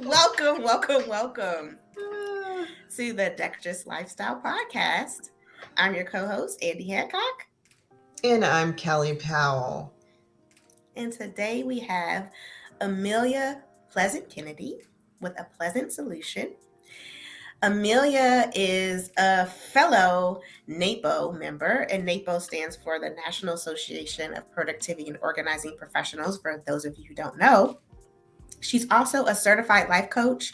Welcome to the Dexterous Lifestyle Podcast. I'm your co-host, Andy Hancock, And I'm Kelly Powell. and today we have Amelia Pleasant Kennedy with a pleasant solution. Amelia is a fellow NAPO member, and NAPO stands for the National Association of Productivity and Organizing Professionals, for those of you who don't know. She's also a certified life coach,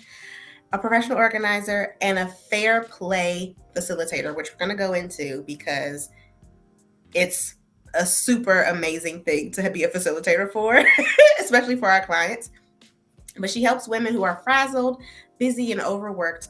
a professional organizer, and a fair play facilitator, which we're going to go into because it's a super amazing thing to be a facilitator for, especially for our clients. But she helps women who are frazzled, busy, and overworked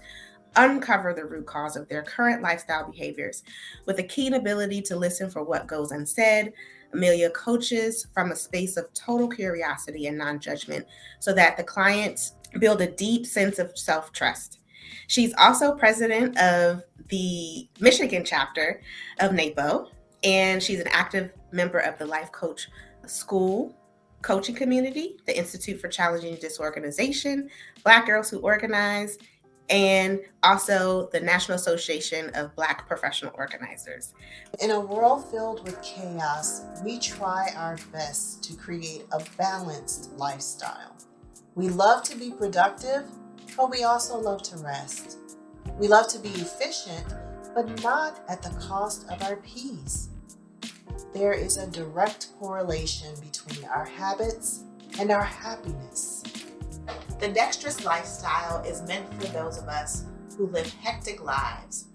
uncover the root cause of their current lifestyle behaviors. With a keen ability to listen for what goes unsaid, Amelia coaches from a space of total curiosity and non judgment so that the clients build a deep sense of self trust. She's also president of the Michigan chapter of NAPO, and she's an active member of the Life Coach School coaching community, the Institute for Challenging Disorganization, Black Girls Who Organize, and also the National Association of Black Professional Organizers. In a world filled with chaos, we try our best to create a balanced lifestyle. We love to be productive, but we also love to rest. We love to be efficient, but not at the cost of our peace. There is a direct correlation between our habits and our happiness. The dexterous lifestyle is meant for those of us who live hectic lives.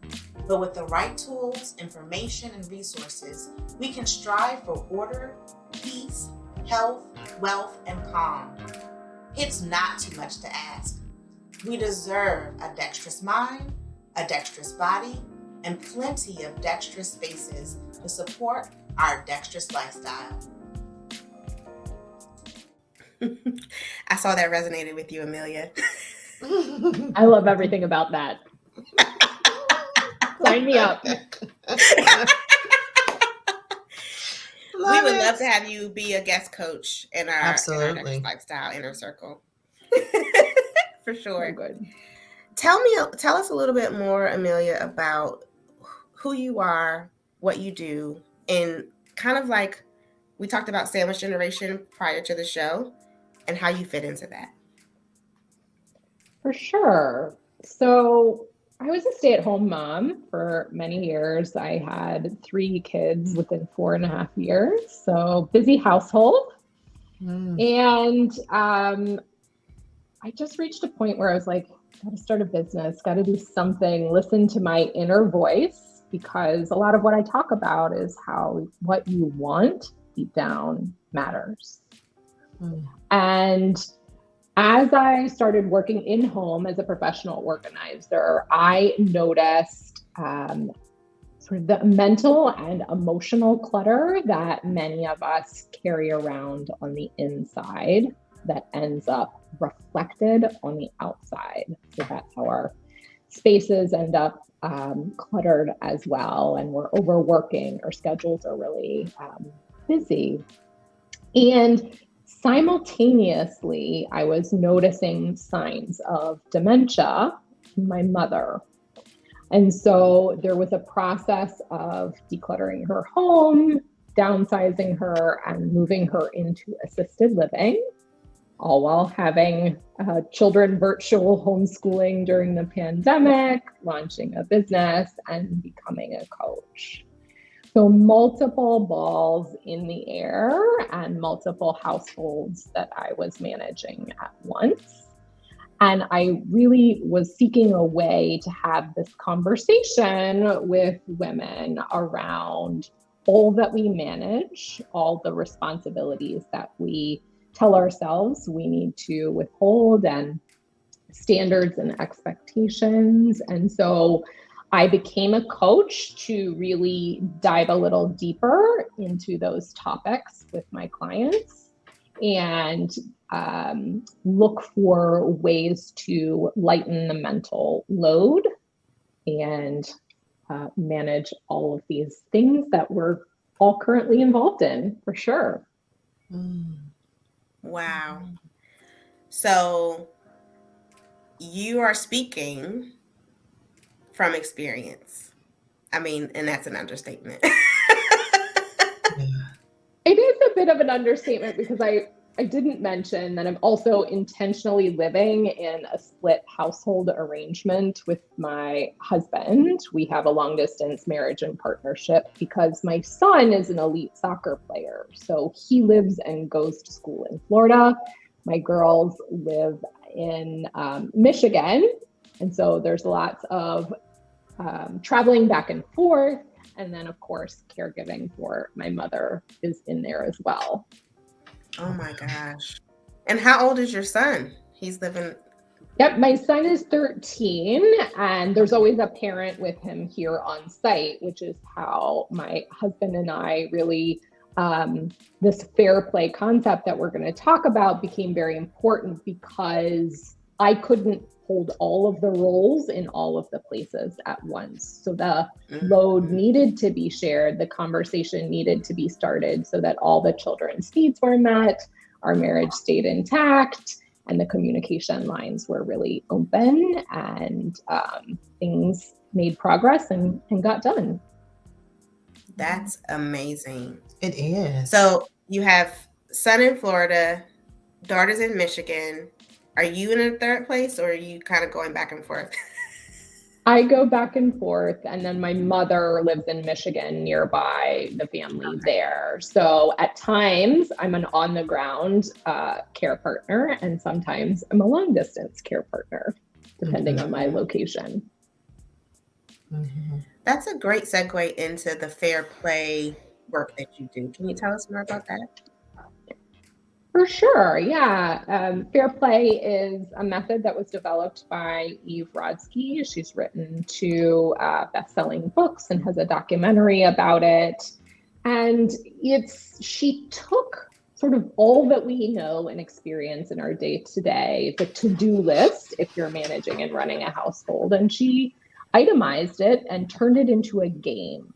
But with the right tools, information, and resources, we can strive for order, peace, health, wealth, and calm. It's not too much to ask. We deserve a dexterous mind, a dexterous body, and plenty of dexterous spaces to support our dexterous lifestyle. I saw that resonated with you, Amelia. I love everything about that. Sign me up. We would love to have you be a guest coach in our Absolutely. lifestyle inner circle. For So sure. good. Tell us a little bit more, Amelia, about who you are, what you do, and kind of like we talked about sandwich generation prior to the show and how you fit into that. For sure. So I was a stay-at-home mom for many years. I had 3 kids within 4.5 years. So busy household. And I just reached a point where I was like, got to start a business, got to do something, listen to my inner voice, because a lot of what I talk about is how what you want deep down matters. And as I started working in home as a professional organizer, I noticed sort of the mental and emotional clutter that many of us carry around on the inside that ends up reflected on the outside. So that's how our spaces end up cluttered as well. And we're overworking, our schedules are really busy. And simultaneously, I was noticing signs of dementia in my mother. And so there was a process of decluttering her home, downsizing her, and moving her into assisted living, all while having children virtual homeschooling during the pandemic, launching a business, and becoming a coach. So multiple balls in the air and multiple households that I was managing at once. And I really was seeking a way to have this conversation with women around all that we manage, all the responsibilities that we tell ourselves we need to withhold, and standards and expectations. And so I became a coach to really dive a little deeper into those topics with my clients and look for ways to lighten the mental load and manage all of these things that we're all currently involved in, for sure. Wow. So you are speaking from experience. I mean, and that's an understatement. Yeah. It is a bit of an understatement because I didn't mention that I'm also intentionally living in a split household arrangement with my husband. We have a long distance marriage and partnership because my son is an elite soccer player. So he lives and goes to school in Florida. My girls live in Michigan. And so there's lots of traveling back and forth. And then, of course, caregiving for my mother is in there as well. Oh my gosh. And how old is your son? He's living. Yep, my son is 13, and there's always a parent with him here on site, which is how my husband and I really, this fair play concept that we're going to talk about became very important because I couldn't hold all of the roles in all of the places at once. So the load needed to be shared, the conversation needed to be started so that all the children's needs were met, our marriage stayed intact, and the communication lines were really open, and things made progress and got done. That's amazing. It is. So you have son in Florida, daughters in Michigan. Are you in a third place, or are you kind of going back and forth? I go back and forth, and then my mother lives in Michigan nearby, the family there. So at times I'm an on the ground care partner, and sometimes I'm a long distance care partner, depending on my location. Mm-hmm. That's a great segue into the fair play work that you do. Can you tell us more about that? For sure, yeah. Fair play is a method that was developed by Eve Rodsky. She's written two best-selling books and has a documentary about it. And she took sort of all that we know and experience in our day-to-day, the to-do list, if you're managing and running a household, and she itemized it and turned it into a game,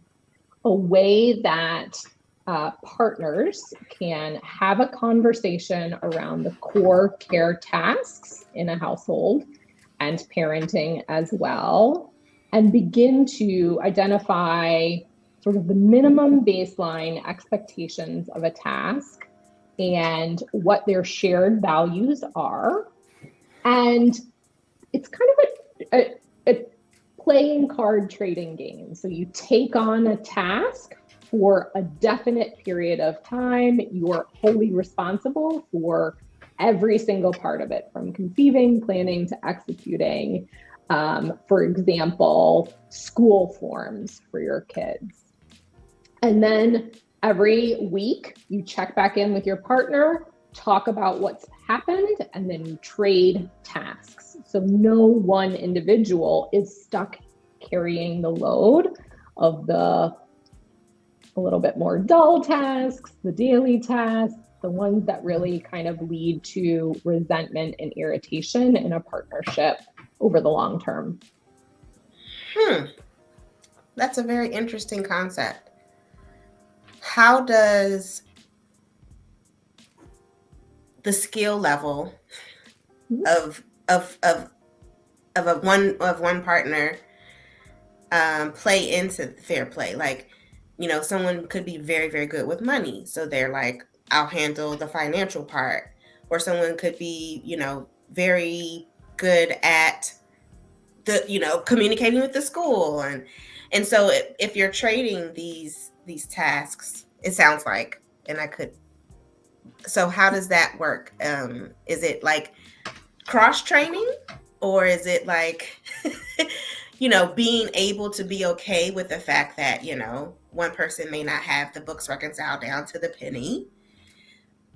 a way that partners can have a conversation around the core care tasks in a household and parenting as well, and begin to identify sort of the minimum baseline expectations of a task and what their shared values are. And it's kind of a playing card trading game. So you take on a task for a definite period of time. You are wholly responsible for every single part of it, from conceiving, planning to executing. For example, school forms for your kids. And then every week you check back in with your partner, talk about what's happened, and then you trade tasks. So no one individual is stuck carrying the load of the a little bit more dull tasks, the daily tasks, the ones that really kind of lead to resentment and irritation in a partnership over the long term. That's a very interesting concept. How does the skill level of one partner play into fair play? Like, you know, someone could be very, very good with money. So they're like, I'll handle the financial part. Or someone could be, you know, very good at the, you know, communicating with the school. And so if you're trading these tasks, it sounds like, and I could. So how does that work? Is it like cross training, or is it like, you know, being able to be okay with the fact that, you know, one person may not have the books reconciled down to the penny?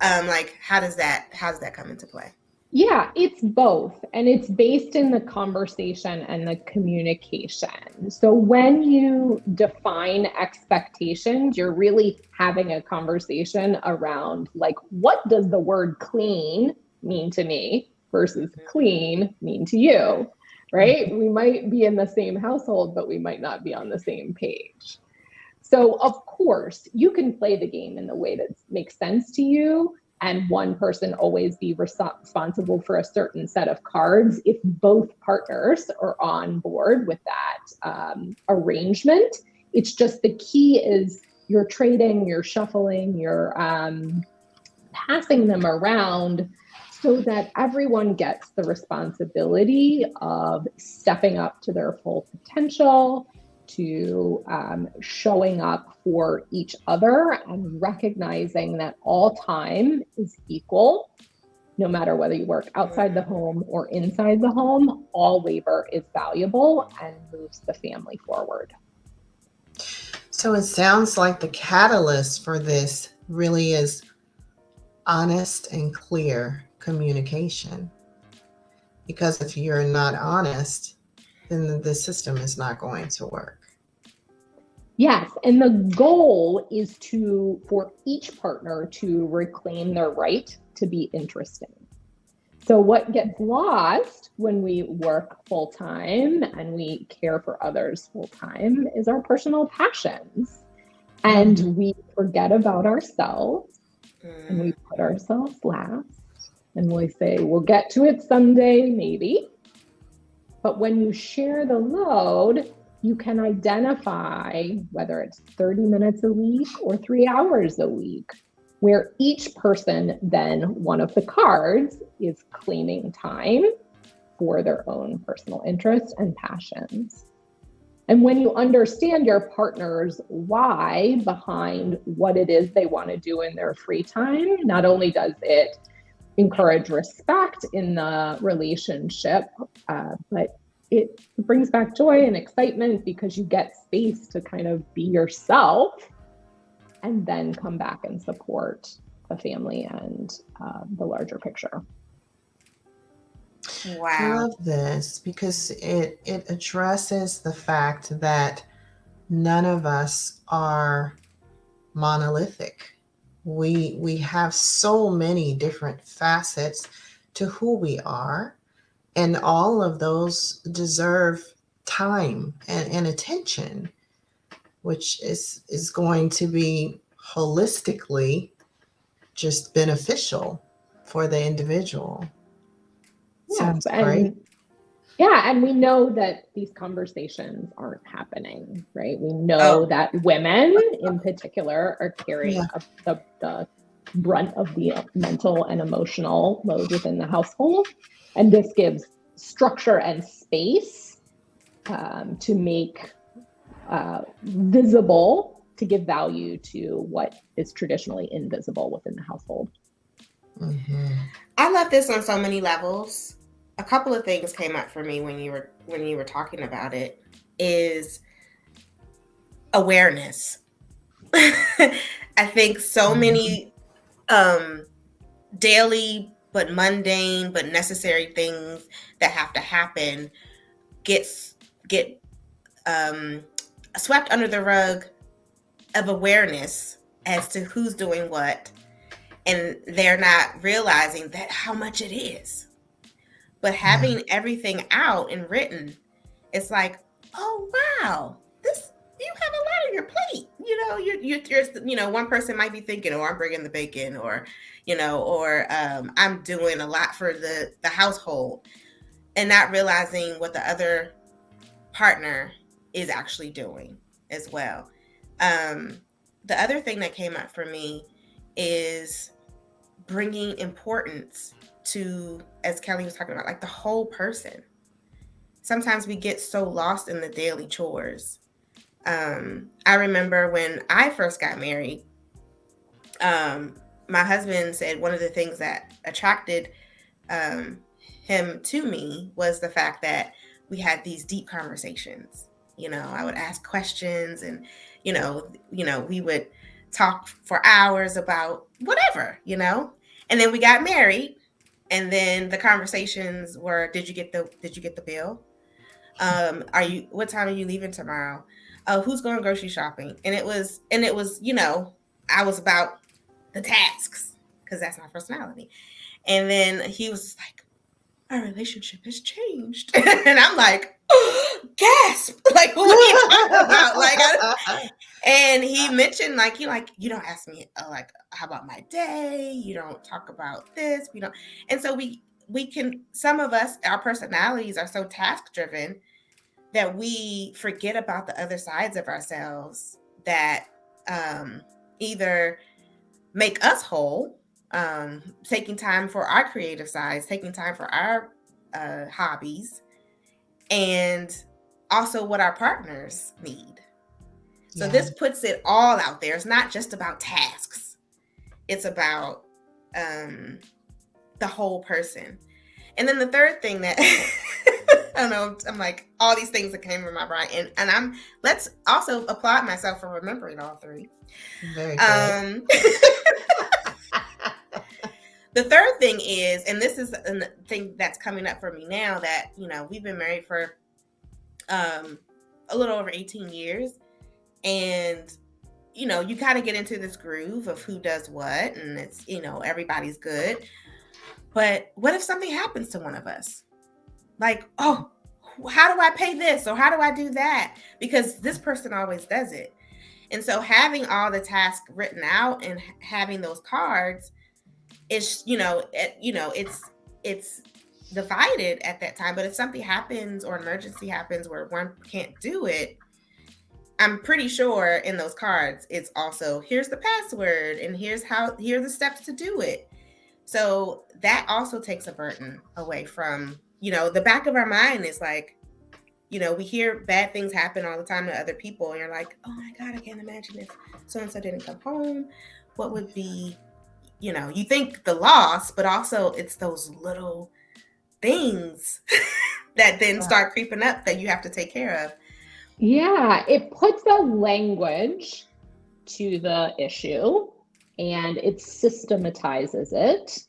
Like, how does that come into play? Yeah, it's both. And it's based in the conversation and the communication. So when you define expectations, you're really having a conversation around, like, what does the word clean mean to me versus clean mean to you, right? We might be in the same household, but we might not be on the same page. So of course, you can play the game in the way that makes sense to you. and one person always be responsible for a certain set of cards if both partners are on board with that arrangement. It's just the key is you're trading, you're shuffling, you're passing them around so that everyone gets the responsibility of stepping up to their full potential, to showing up for each other, and recognizing that all time is equal. No matter whether you work outside the home or inside the home, all labor is valuable and moves the family forward. So it sounds like the catalyst for this really is honest and clear communication. Because if you're not honest, then the system is not going to work. Yes, and the goal is for each partner to reclaim their right to be interesting. So what gets lost when we work full time and we care for others full time is our personal passions. And we forget about ourselves and we put ourselves last and we say, we'll get to it someday, maybe. But when you share the load, you can identify whether it's 30 minutes a week or 3 hours a week, where each person, then one of the cards, is claiming time for their own personal interests and passions. And when you understand your partner's why behind what it is they want to do in their free time, not only does it encourage respect in the relationship, but it brings back joy and excitement because you get space to kind of be yourself and then come back and support the family and the larger picture. Wow. I love this because it addresses the fact that none of us are monolithic. We have so many different facets to who we are, and all of those deserve time and attention, which is going to be holistically just beneficial for the individual. Sounds great. And we know that these conversations aren't happening, right? We know that women in particular are carrying the brunt of the mental and emotional load within the household. And this gives structure and space to make visible, to give value to what is traditionally invisible within the household. Mm-hmm. I love this on so many levels. A couple of things came up for me when you were talking about it is awareness. I think so many daily but mundane but necessary things that have to happen get swept under the rug of awareness as to who's doing what, and they're not realizing that how much it is. But having everything out and written, it's like, oh wow, you have a lot on your plate. You're one person might be thinking, oh, I'm bringing the bacon, or I'm doing a lot for the household, and not realizing what the other partner is actually doing as well. The other thing that came up for me is bringing importance to, as Kelly was talking about, like the whole person. Sometimes we get so lost in the daily chores. I remember when I first got married, my husband said one of the things that attracted him to me was the fact that we had these deep conversations. I would ask questions, and we would talk for hours about whatever, and then we got married, and then the conversations were, did you get the bill? What time are you leaving tomorrow? Who's going grocery shopping? And it was, I was about the tasks because that's my personality. And then he was just like, our relationship has changed. And I'm like, oh, gasp. Like, what are you talking about? And he mentioned, like, you don't ask me, like, how about my day? You don't talk about this. We don't. And so we can, some of us, our personalities are so task driven that we forget about the other sides of ourselves that either make us whole, taking time for our creative sides, taking time for our hobbies, and also what our partners need. So this puts it all out there. It's not just about tasks. It's about the whole person. And then the third thing that I don't know, I'm like, all these things that came in my brain, and let's also applaud myself for remembering all three. Very good. The third thing is, and this is a thing that's coming up for me now, that, you know, we've been married for a little over 18 years. And, you know, you kind of get into this groove of who does what, and it's, you know, everybody's good. But what if something happens to one of us? Like, oh, how do I pay this? Or how do I do that? Because this person always does it. And so having all the tasks written out and having those cards is, it's divided at that time. But if something happens or emergency happens where one can't do it, I'm pretty sure in those cards, it's also, here's the password and here are the steps to do it. So that also takes a burden away from, the back of our mind is like, we hear bad things happen all the time to other people. And you're like, oh my God, I can't imagine if so-and-so didn't come home. What would be, you think the loss, but also it's those little things that then start creeping up that you have to take care of. Yeah, it puts a language to the issue and it systematizes it.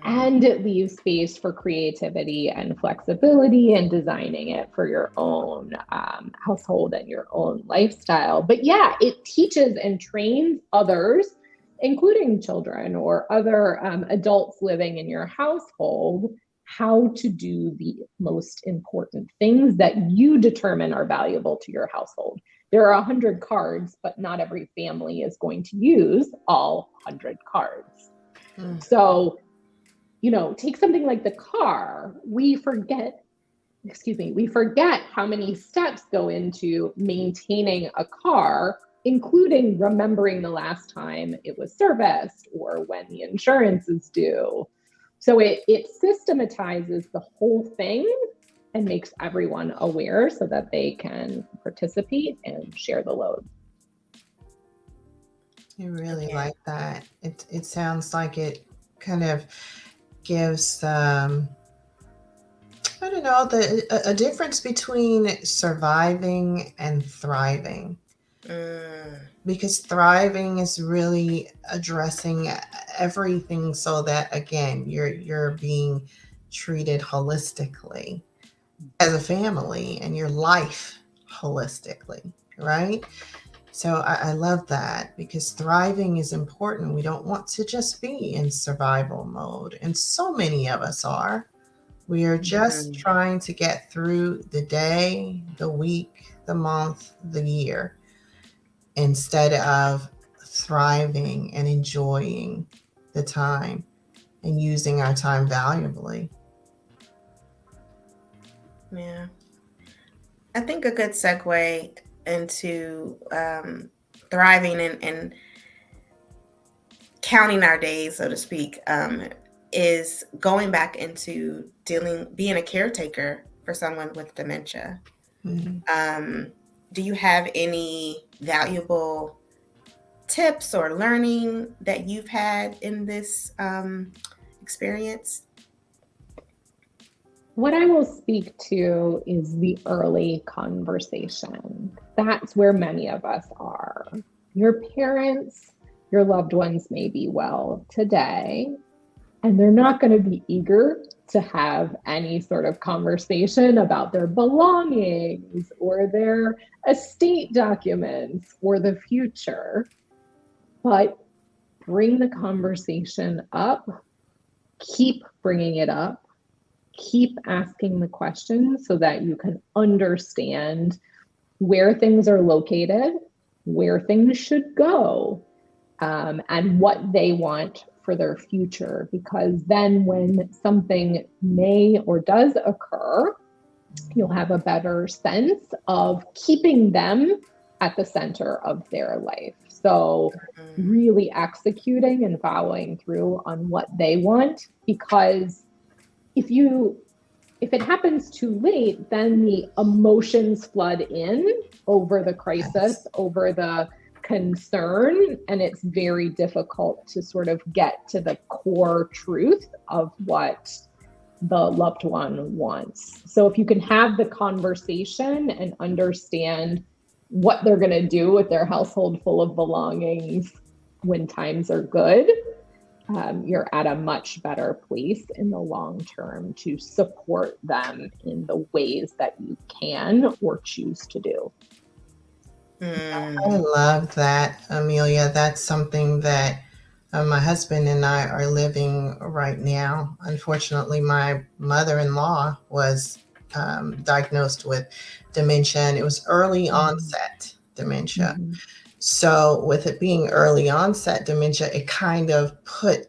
And it leaves space for creativity and flexibility and designing it for your own household and your own lifestyle. But yeah, it teaches and trains others, including children or other adults living in your household, how to do the most important things that you determine are valuable to your household. There are 100 cards, but not every family is going to use all 100 cards. So, take something like the car. We forget how many steps go into maintaining a car, including remembering the last time it was serviced or when the insurance is due. So it systematizes the whole thing and makes everyone aware so that they can participate and share the load. I really like that. It sounds like it kind of gives a difference between surviving and thriving. Because thriving is really addressing everything so that, again, you're being treated holistically as a family and your life holistically, right? So I love that, because thriving is important. We don't want to just be in survival mode. And so many of us are. We are just trying to get through the day, the week, the month, the year, instead of thriving and enjoying the time and using our time valuably. Yeah. I think a good segue into thriving and counting our days, so to speak, is going back into being a caretaker for someone with dementia. Do you have any valuable tips or learning that you've had in this experience? What I will speak to is the early conversation. That's where many of us are. Your parents, your loved ones may be well today, and they're not going to be eager to have any sort of conversation about their belongings or their estate documents or the future. But bring the conversation up, keep bringing it up, keep asking the questions so that you can understand where things are located, where things should go, and what they want for their future. Because then when something may or does occur, you'll have a better sense of keeping them at the center of their life. So really executing and following through on what they want, because if it happens too late, then the emotions flood in over the crisis, over the concern, and it's very difficult to sort of get to the core truth of what the loved one wants. So if you can have the conversation and understand what they're going to do with their household full of belongings when times are good, you're at a much better place in the long term to support them in the ways that you can or choose to do. I love that, Amelia. That's something that my husband and I are living right now. Unfortunately, my mother-in-law was diagnosed with dementia, and it was early onset dementia. Mhm. So, with it being early onset dementia, it kind of put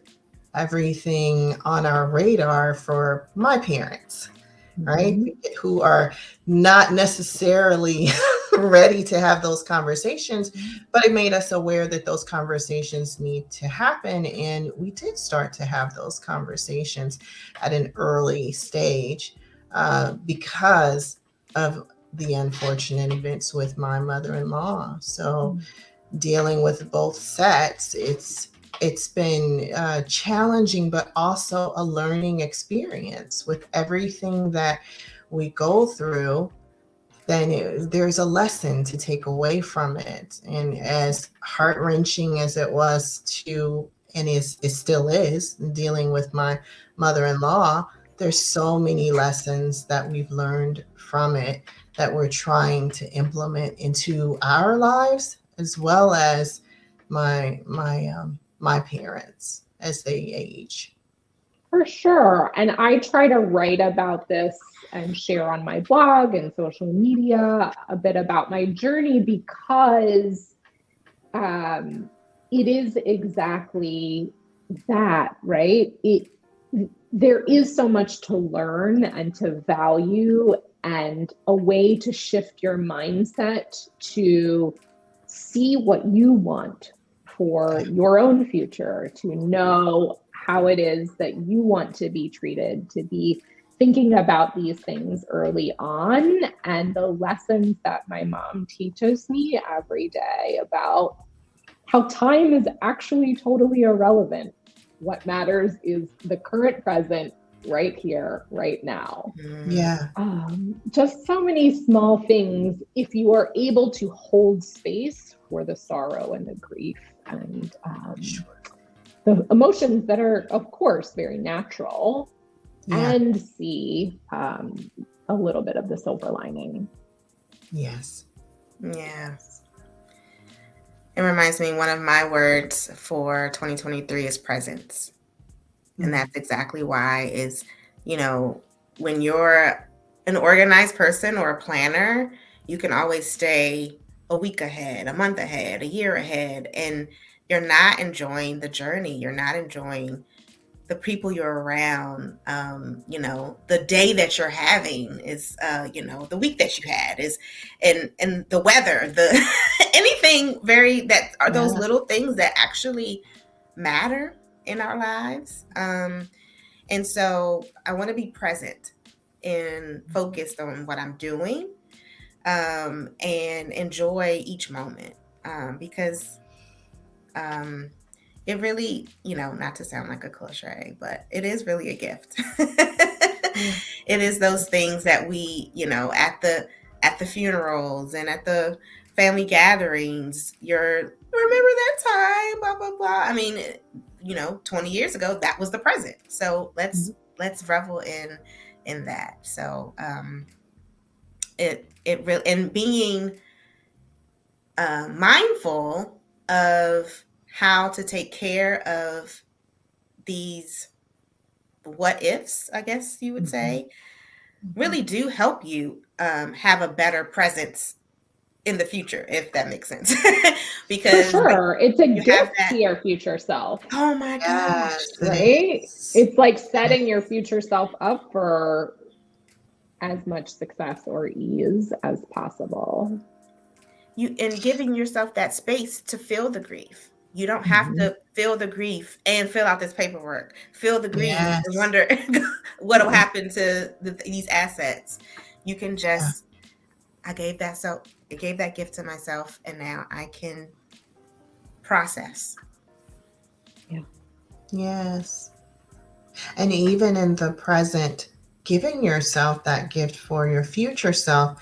everything on our radar for my parents, right? Mhm. Who are not necessarily ready to have those conversations, but it made us aware that those conversations need to happen. And we did start to have those conversations at an early stage because of the unfortunate events with my mother-in-law. So dealing with both sets, it's been challenging, but also a learning experience. With everything that we go through, then there's a lesson to take away from it. And as heart-wrenching as it was to, and it still is, dealing with my mother-in-law, there's so many lessons that we've learned from it that we're trying to implement into our lives, as well as my parents as they age. For sure. And I try to write about this and share on my blog and social media a bit about my journey, because it is exactly that, right? There is so much to learn and to value, and a way to shift your mindset to see what you want for your own future, to know how it is that you want to be treated, to be thinking about these things early on. And the lessons that my mom teaches me every day about how time is actually totally irrelevant. What matters is the current present, right here, right now. Yeah. Just so many small things. If you are able to hold space for the sorrow and the grief and the emotions that are, of course, very natural, Yeah. and see a little bit of the silver lining. Yes. Yeah. It reminds me, one of my words for 2023 is presence. And that's exactly why is, when you're an organized person or a planner, you can always stay a week ahead, a month ahead, a year ahead, and you're not enjoying the journey. You're not enjoying the people you're around. The day that you're having is, the week that you had is, and the weather, the anything that are those little things that actually matter in our lives. And so I want to be present and focused on what I'm doing, and enjoy each moment, because it really, not to sound like a cliche, but it is really a gift. It is those things that we, at the funerals and at the family gatherings, remember that time, blah, blah, blah. I mean, 20 years ago, that was the present. So let's revel in that. So it really, and being mindful of how to take care of these what ifs, I guess you would Mhm. say, really do help you have a better presence in the future, if that makes sense. For Because like sure. It's a you have gift to that, your future self, oh my gosh, Yes, it right? is. It's like It setting your is. future self up for as much success or ease as possible. you and giving yourself that space to feel the grief. You don't have Mhm. to feel the grief and fill out this paperwork. Feel the grief and Yes. wonder what will Yeah. happen to these assets. You can just, I gave that gift to myself, and now I can process. Yeah. Yes. And even in the present, giving yourself that gift for your future self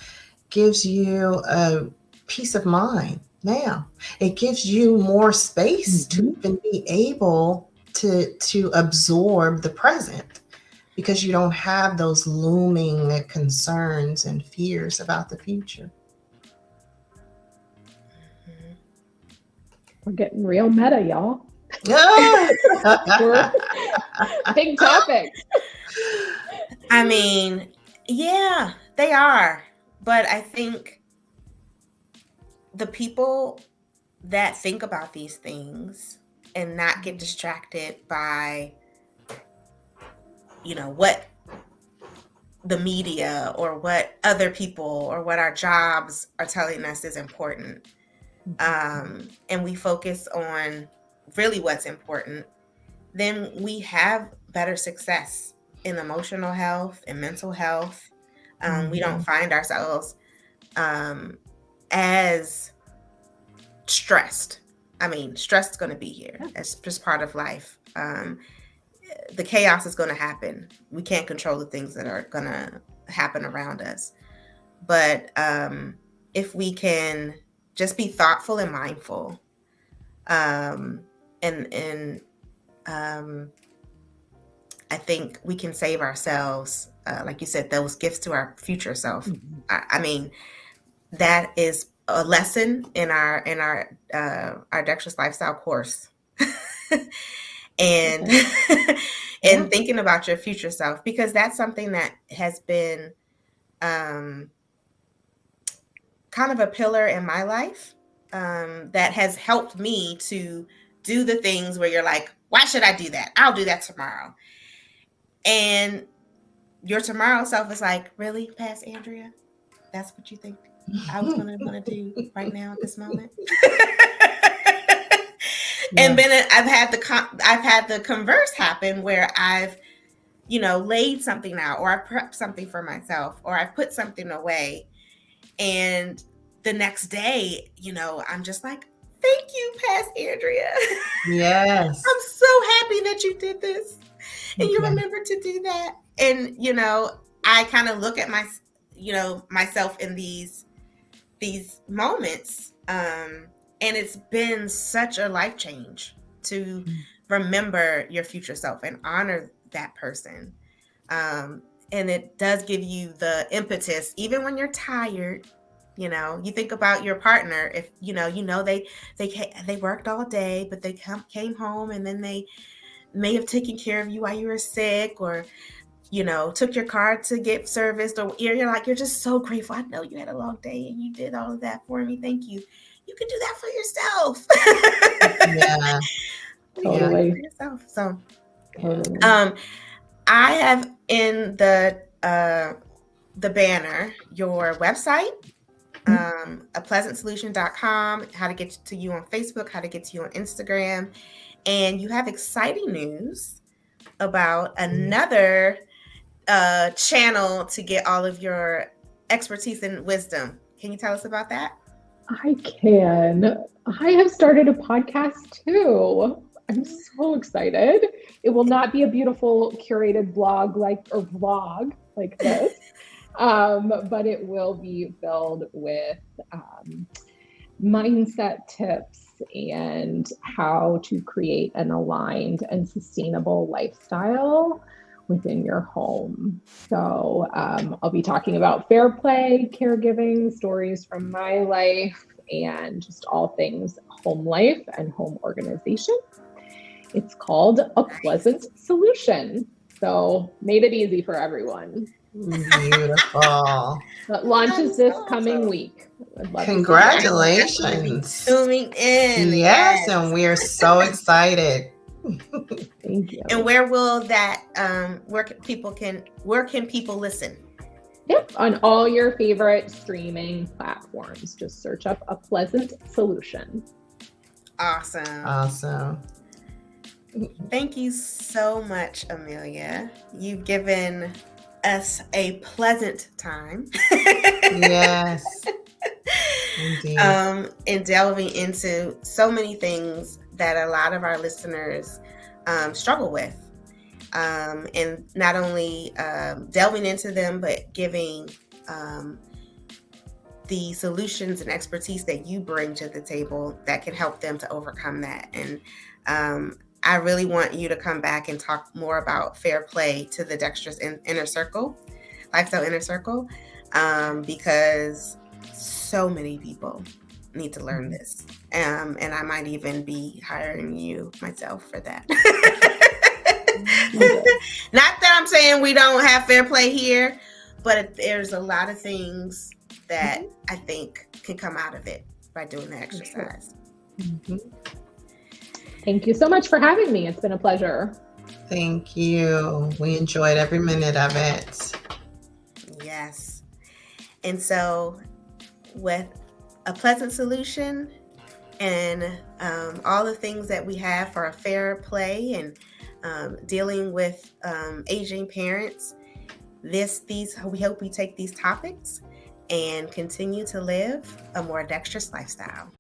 gives you a peace of mind now. It gives you more space to Mhm. even be able to absorb the present because you don't have those looming concerns and fears about the future. Mhm. We're getting real meta, y'all. We're Ah! big topics. I mean, yeah, they are. But I think the people that think about these things and not get distracted by, what the media or what other people or what our jobs are telling us is important. And we focus on really what's important, then we have better success in emotional health and mental health. We don't Mhm. find ourselves as stressed. I mean, stress is going to be here. It's just part of life. The chaos is going to happen. We can't control the things that are going to happen around us. But if we can just be thoughtful and mindful, and I think we can save ourselves, like you said, those gifts to our future self. Mhm. I mean, that is a lesson in our Dexterous Lifestyle course. And Okay. Yeah. and thinking about your future self, because that's something that has been um, kind of a pillar in my life, that has helped me to do the things where you're like, why should I do that? I'll do that tomorrow. And your tomorrow self is like, really, past Andrea? That's what you think I was going to want to do right now at this moment? And Yeah. then I've had the converse happen where I've laid something out, or I prepped something for myself, or I put something away, and the next day, I'm just like, thank you, past Andrea. Yes. I'm so happy that you did this and you Yeah. remembered to do that. And I kind of look at myself in these moments, and it's been such a life change to remember your future self and honor that person. And it does give you the impetus, even when you're tired. You think about your partner. If they worked all day, but they came home, and then they may have taken care of you while you were sick, or took your car to get serviced, or you're like, you're just so grateful. I know you had a long day and you did all of that for me. Thank you. You can do that for yourself. Yeah. You can do Yeah. that Totally. for yourself. So, Totally. I have in the banner your website, apleasantsolution.com, how to get to you on Facebook, how to get to you on Instagram, and you have exciting news about another channel to get all of your expertise and wisdom. Can you tell us about that? I can. I have started a podcast too. I'm so excited. It will not be a beautiful curated blog or vlog like this, but it will be filled with mindset tips and how to create an aligned and sustainable lifestyle within your home. So I'll be talking about fair play, caregiving, stories from my life, and just all things home life and home organization. It's called A Pleasant Nice. Solution. So made it easy for everyone. Beautiful. But launches this coming week. I'd love to see you. Congratulations. Tuning in. Yes, and we are so excited. Thank you. And where will that where can people listen? Yep, on all your favorite streaming platforms. Just search up A Pleasant Solution. Awesome. Thank you so much, Amelia. You've given us a pleasant time. Yes. Indeed. And delving into so many things that a lot of our listeners struggle with. And not only delving into them, but giving the solutions and expertise that you bring to the table that can help them to overcome that. And I really want you to come back and talk more about fair play to the Dexterous Inner Circle, Lifestyle Inner Circle, because so many people need to learn this. And I might even be hiring you myself for that. Not that I'm saying we don't have fair play here, but there's a lot of things that I think can come out of it by doing the exercise. Mm-hmm. Thank you so much for having me. It's been a pleasure. Thank you. We enjoyed every minute of it. Yes. And so with A Pleasant Solution and all the things that we have for a fair play and dealing with aging parents, we hope we take these topics and continue to live a more dexterous lifestyle.